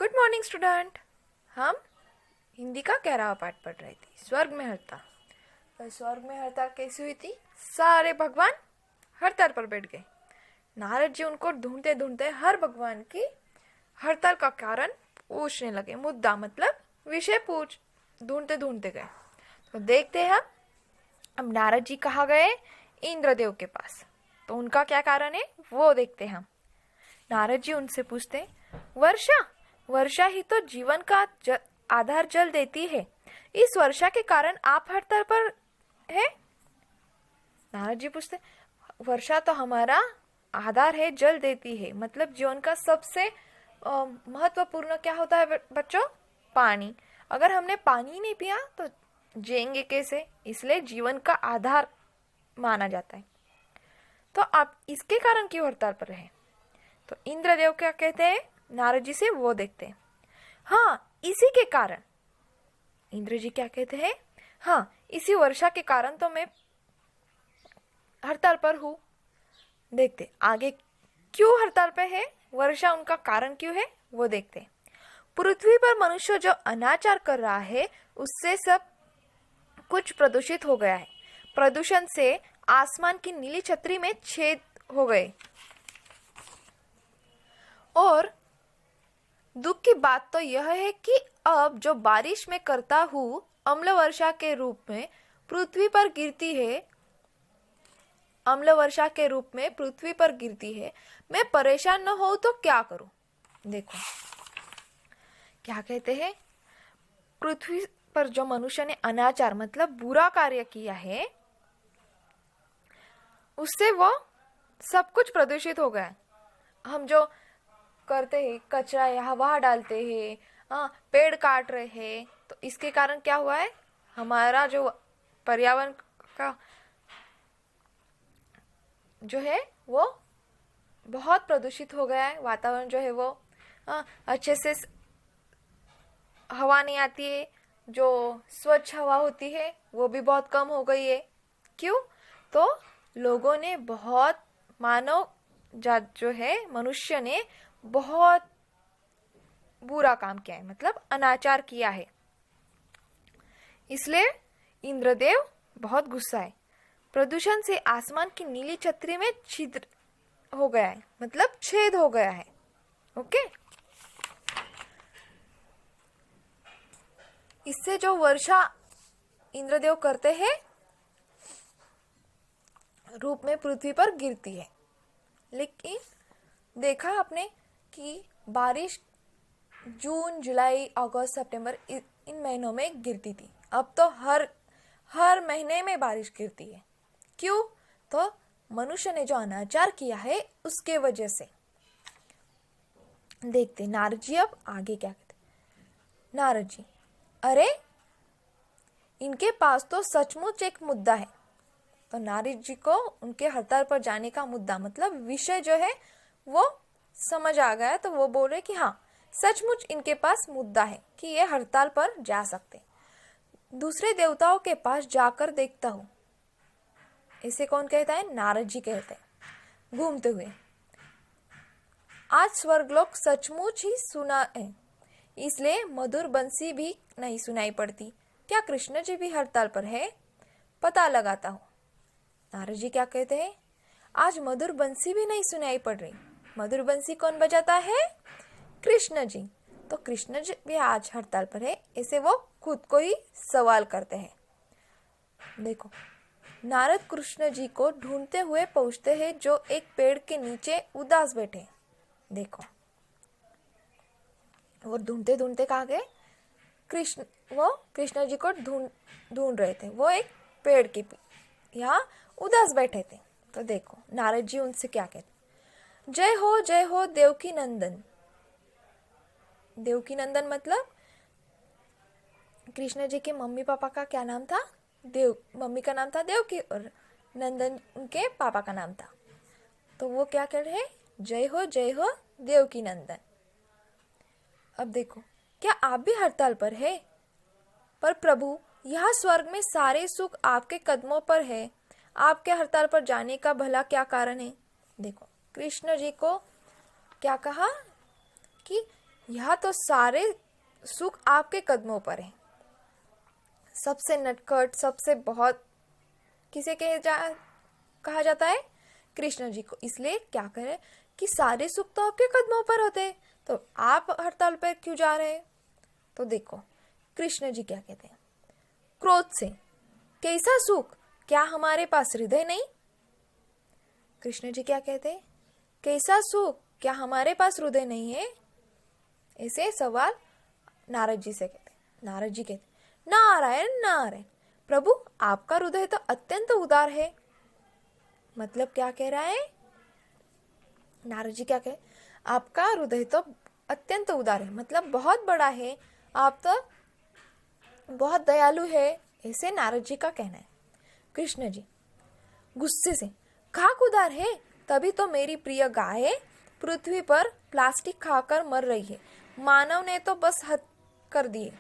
Good morning student. हम हिंदी का 11वां पाठ पढ़ रहे थे, स्वर्ग में हड़ताल। तो स्वर्ग में हड़ताल कैसी हुई थी? सारे भगवान हड़ताल पर बैठ गए। नारद जी उनको ढूंढते ढूंढते हर भगवान की हड़ताल का कारण पूछने लगे। मुद्दा मतलब विषय पूछ ढूंढते ढूंढते गए। तो देखते हैं अब नारद जी कहाँ गए? इंद्रदेव के पास। तो उनका क्या कारण है वो देखते हैं हम। नारद जी उनसे पूछते, वर्षा वर्षा ही तो जीवन का आधार जल देती है। इस वर्षा के कारण आप हड़ताल पर है? नारद जी पूछते, वर्षा तो हमारा आधार है, जल देती है, मतलब जीवन का सबसे महत्वपूर्ण क्या होता है बच्चों? पानी। अगर हमने पानी नहीं पिया तो जिएंगे कैसे? इसलिए जीवन का आधार माना जाता है। तो आप इसके कारण क्यों हड़ताल पर रहे? तो इंद्रदेव क्या कहते हैं नारद जी से, वो देखते हैं। हाँ, इसी के कारण। इंद्र जी क्या कहते हैं? हाँ, इसी वर्षा के कारण तो मैं हड़ताल पर हूँ। देखते आगे क्यों हड़ताल पे है, वर्षा उनका कारण क्यों है वो देखते। पृथ्वी पर मनुष्य जो अनाचार कर रहा है उससे सब कुछ प्रदूषित हो गया है। प्रदूषण से आसमान की नीली छतरी में छेद हो गए। और दुख की बात तो यह है कि अब जो बारिश में करता हूँ अम्ल वर्षा के रूप में पृथ्वी पर गिरती है, अम्ल वर्षा के रूप में पृथ्वी पर गिरती है। मैं परेशान न हो तो क्या करूं? देखो क्या कहते हैं, पृथ्वी पर जो मनुष्य ने अनाचार मतलब बुरा कार्य किया है उससे वो सब कुछ प्रदूषित हो गया। हम जो करते हैं, कचरा यहाँ वहाँ डालते हैं, पेड़ काट रहे हैं, तो इसके कारण क्या हुआ है? हमारा जो पर्यावरण का जो है वो बहुत प्रदूषित हो गया है। वातावरण जो है वो अच्छे से हवा नहीं आती है, जो स्वच्छ हवा होती है वो भी बहुत कम हो गई है। क्यों? तो लोगों ने बहुत, मानव जात जो है, मनुष्य ने बहुत बुरा काम किया है, मतलब अनाचार किया है। इसलिए इंद्रदेव बहुत गुस्सा है। प्रदूषण से आसमान की नीली छतरी में छिद्र हो गया है, मतलब छेद हो गया है। ओके, इससे जो वर्षा इंद्रदेव करते हैं रूप में पृथ्वी पर गिरती है। लेकिन देखा आपने कि बारिश जून, जुलाई, अगस्त, सितंबर इन महीनों में गिरती थी। अब तो हर महीने में बारिश गिरती है। क्यों? तो मनुष्य ने जो अनाचार किया है उसके वजह से। देखते नारद जी अब आगे क्या कहते। नारद जी, अरे इनके पास तो सचमुच एक मुद्दा है। तो नारद जी को उनके हड़ताल पर जाने का मुद्दा मतलब विषय जो है वो समझ आ गया। तो वो बोल रहे कि हाँ, सचमुच इनके पास मुद्दा है कि ये हड़ताल पर जा सकते। दूसरे देवताओं के पास जाकर देखता हूँ। इसे कौन कहता है? नारद जी कहते हैं घूमते हुए। आज स्वर्गलोक सचमुच ही सुना है, इसलिए मधुर बंसी भी नहीं सुनाई पड़ती। क्या कृष्ण जी भी हड़ताल पर है? पता लगाता हूँ। नारद जी क्या कहते हैं? आज मधुर बंसी भी नहीं सुनाई पड़ रही। मधुर बंसी कौन बजाता है? कृष्ण जी। तो कृष्ण जी भी आज हड़ताल पर है, ऐसे वो खुद को ही सवाल करते हैं। देखो नारद कृष्ण जी को ढूंढते हुए पहुंचते हैं जो एक पेड़ के नीचे उदास बैठे। देखो वो ढूंढते ढूंढते कहाँ गए? वो कृष्ण जी को ढूंढ रहे थे। वो एक पेड़ के यहाँ उदास बैठे थे। तो देखो नारद जी उनसे क्या कहते, जय हो देवकी नंदन। देवकी नंदन मतलब कृष्ण जी के मम्मी पापा का क्या नाम था? मम्मी का नाम था देवकी और नंदन उनके पापा का नाम था। तो वो क्या कह रहे हैं? जय हो देवकी नंदन। अब देखो, क्या आप भी हड़ताल पर है? पर प्रभु, यह स्वर्ग में सारे सुख आपके कदमों पर है। आपके हड़ताल पर जाने का भला क्या कारण है? देखो कृष्ण जी को क्या कहा कि यह तो सारे सुख आपके कदमों पर है। सबसे नटखट, सबसे बहुत किसे कहा जाता है? कृष्ण जी को। इसलिए क्या करें कि सारे सुख तो आपके कदमों पर होते, तो आप हड़ताल पर क्यों जा रहे हैं? तो देखो कृष्ण जी क्या कहते हैं, क्रोध से कैसा सुख, क्या हमारे पास हृदय नहीं? कृष्ण जी क्या कहते हैं, कैसा सुख, क्या हमारे पास हृदय नहीं है? ऐसे सवाल नारद जी से कहते। नारद जी कहते, नारायण नारायण, प्रभु आपका हृदय तो अत्यंत उदार है। मतलब क्या कह रहा है नारद जी? क्या कहे, आपका हृदय तो अत्यंत उदार है, मतलब बहुत बड़ा है, आप तो बहुत दयालु है, ऐसे नारद जी का कहना है। कृष्ण जी गुस्से से, खाक उदार है, तभी तो मेरी प्रिय गाय पृथ्वी पर प्लास्टिक खाकर मर रही है। मानव ने तो बस हद कर दिए।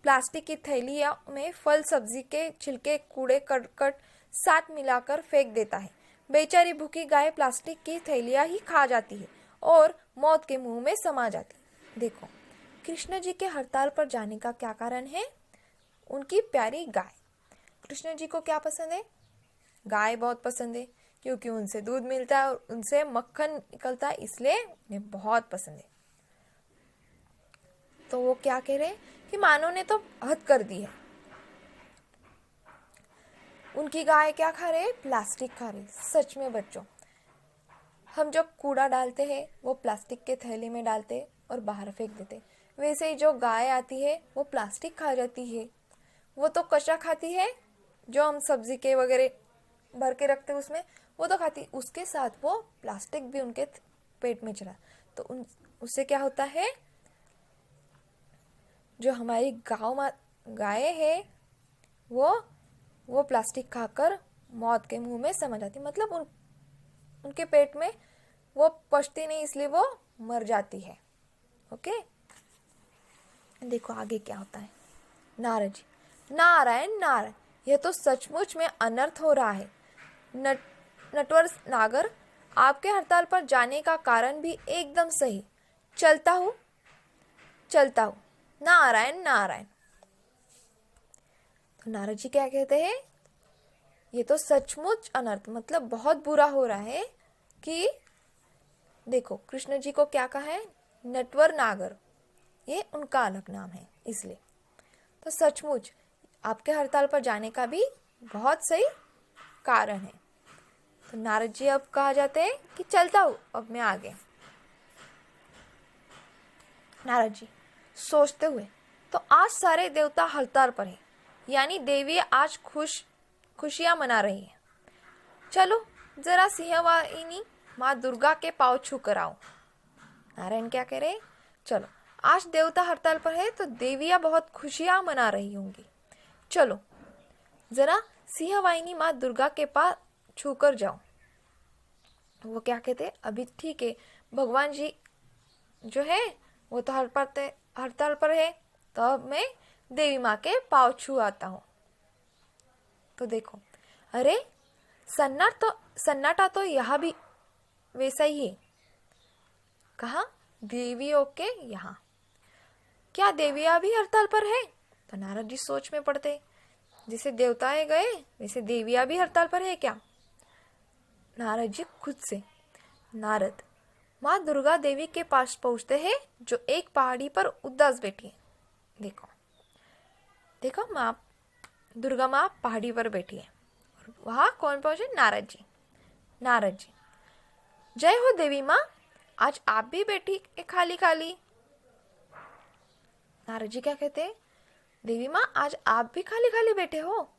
प्लास्टिक की थैलियों में फल सब्जी के छिलके कूड़े करकट साथ मिलाकर फेंक देता है। बेचारी भूखी गाय प्लास्टिक की थैलियां ही खा जाती है और मौत के मुंह में समा जाती है। देखो कृष्ण जी के हड़ताल पर जाने का क्या कारण है? उनकी प्यारी गाय। कृष्ण जी को क्या पसंद है? गाय बहुत पसंद है, क्योंकि उनसे दूध मिलता है और उनसे मक्खन निकलता है, इसलिए उन्हें बहुत पसंद है। तो वो क्या कह रहे हैं कि मानव ने तो हद कर दी है। उनकी गाय क्या खा रहे? प्लास्टिक खा रही। सच में बच्चों, हम जब कूड़ा डालते हैं वो प्लास्टिक के थैले में डालते हैं और बाहर फेंक देते, वैसे ही जो गाय आती है वो प्लास्टिक खा जाती है। वो तो कचरा खाती है, जो हम सब्जी के वगैरह भर के रखते हैं उसमें, वो तो खाती, उसके साथ वो प्लास्टिक भी उनके पेट में चला, तो उससे क्या होता है, जो हमारी गाय है वो प्लास्टिक खाकर मौत के मुंह में समा जाती, मतलब उनके पेट में वो पचती नहीं, इसलिए वो मर जाती है। ओके, देखो आगे क्या होता है। नारद जी, नारायण नारायण, यह तो सचमुच में अनर्थ हो रहा है। नटवर नागर, आपके हड़ताल पर जाने का कारण भी एकदम सही। चलता हूँ नारायण नारायण। तो नारद जी क्या कहते हैं, ये तो सचमुच अनर्थ, मतलब बहुत बुरा हो रहा है कि देखो कृष्ण जी को क्या कहा है, नटवर नागर, ये उनका अलग नाम है, इसलिए तो सचमुच आपके हड़ताल पर जाने का भी बहुत सही कारण है। तो नारद जी अब कहा जाते हैं कि चलता हूँ, अब मैं आगे। नारद जी सोचते हुए, तो आज सारे देवता हड़ताल पर है, यानी देवी आज खुशियां मना रही है। चलो जरा सिंहवाहिनी माँ दुर्गा के पाँव छू कर आओ। नारायण क्या कह रहे, चलो आज देवता हड़ताल पर है तो देवियां बहुत खुशियां मना रही होंगी, चलो जरा सिंहवाहिनी माँ दुर्गा के पास छू कर जाओ। वो क्या कहते, अभी ठीक है, भगवान जी जो है वो तो हड़ताल पर है, तो अब मैं देवी माँ के पाँव छू आता हूँ। तो देखो, अरे सन्नाटा तो यहाँ भी वैसा ही है। कहा? देवियों के यहाँ। क्या देवियाँ भी हड़ताल पर है? तो नारद जी सोच में पड़ते, जैसे देवताएं गए वैसे देवियाँ भी हड़ताल पर है क्या? नारद जी खुद से, नारद, माँ दुर्गा देवी के पास पहुंचते हैं जो एक पहाड़ी पर उदास बैठी है। देखो देखो माँ दुर्गा माँ पहाड़ी पर बैठी है, और वहाँ कौन पहुंचे? नारद जी। नारद जी, जय हो देवी माँ, आज आप भी बैठी खाली खाली। नारद जी क्या कहते हैं, देवी माँ आज आप भी खाली खाली बैठे हो,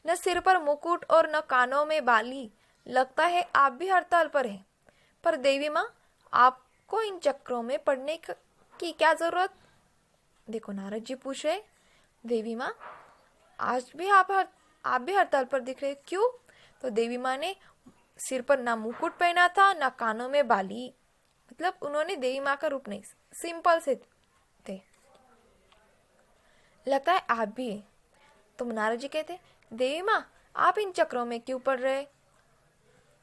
न सिर पर मुकुट और न कानों में बाली, लगता है आप भी हड़ताल पर हैं। पर देवी माँ, आपको इन चक्रों में पड़ने की क्या जरूरत? देखो नारद जी पूछ रहे, देवी माँ आज भी आप भी हड़ताल पर दिख रहे, क्यों? तो देवी माँ ने सिर पर ना मुकुट पहना था ना कानों में बाली, मतलब उन्होंने देवी माँ का रूप नहीं, सिंपल से थे। लगता है आप भी है। तो नारद जी कहते, देवी माँ आप इन चक्रों में क्यों पड़ रहे,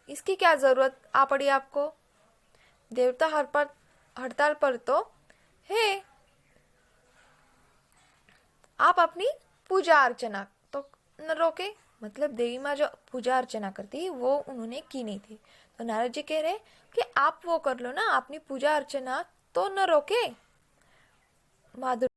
इसकी क्या जरूरत आ पड़ी आपको? देवता हड़ताल पर तो हे, आप अपनी पूजा अर्चना तो न रोके, मतलब देवी माँ जो पूजा अर्चना करती वो उन्होंने की नहीं थी। तो नारद जी कह रहे कि आप वो कर लो ना, अपनी पूजा अर्चना तो न रोके। माधुरी